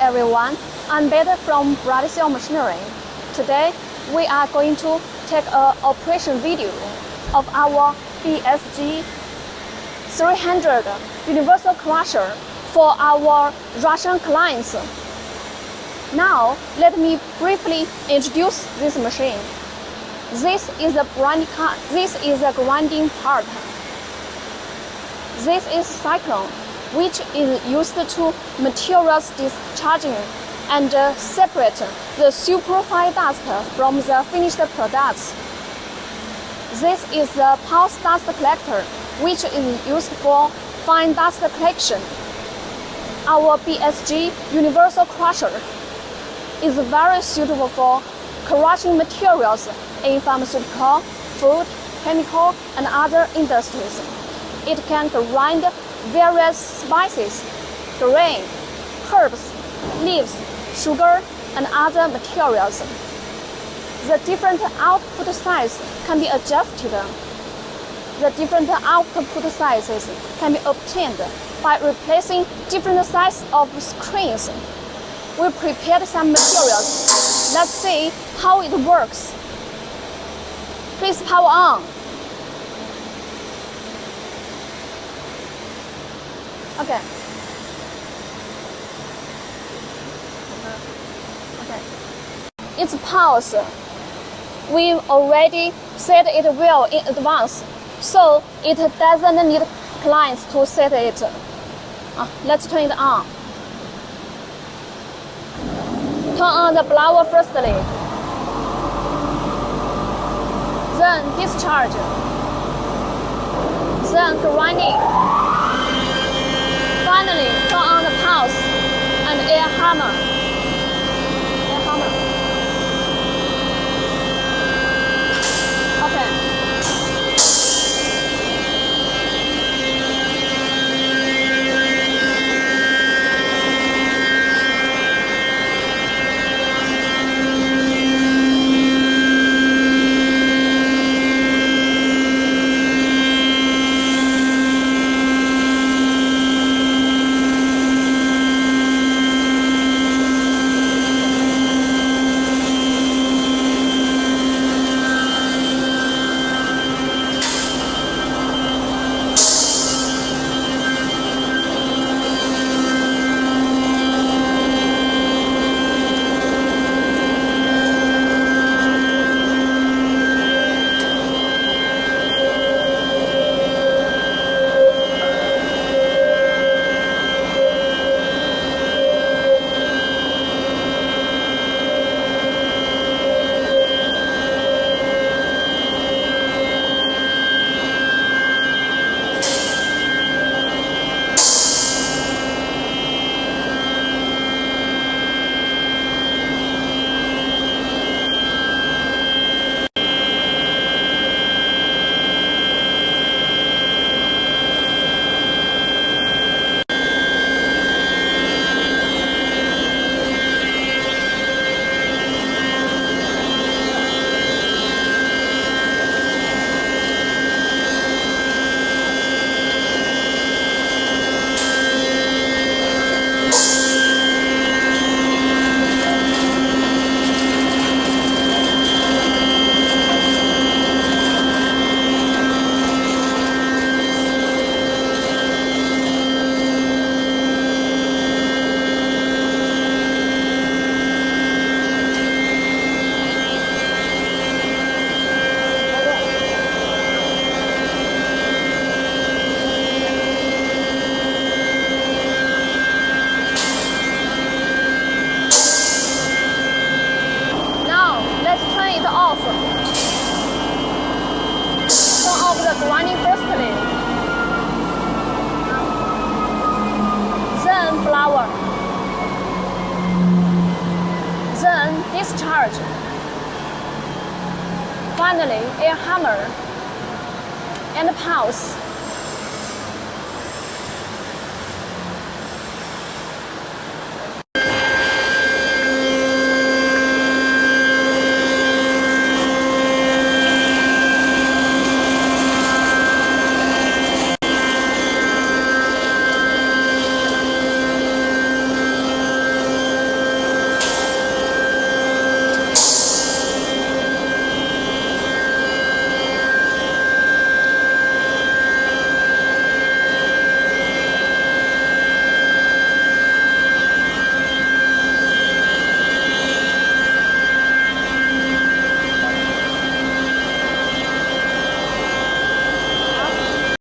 everyone, I'm Beta from Brightsail Machinery. Today, we are going to take an operation video of our BSG300 universal crusher for our Russian clients. Now, let me briefly introduce this machine. This is the grinding part. This is cyclone, which is used to materials discharging and separate the superfine dust from the finished products. This is the pulse dust collector, which is used for fine dust collection. Our BSG universal crusher is very suitable for crushing materials in pharmaceutical, food, chemical, and other industries. It can grind various spices, grain, herbs, leaves, sugar, and other materials. The different output size can be adjusted. The different output sizes can be obtained by replacing different sizes of screens. We prepared some materials. Let's see how it works. Please power on. Okay. Its pulse, we've already set it well in advance, so it doesn't need clients to set it. Let's turn it on. Turn on the blower firstly, then discharge, then grinding. Finally, turn on the pulse and air hammer. Okay. Turn off the grinding firstly, then blower, then discharge, finally air hammer and pulse.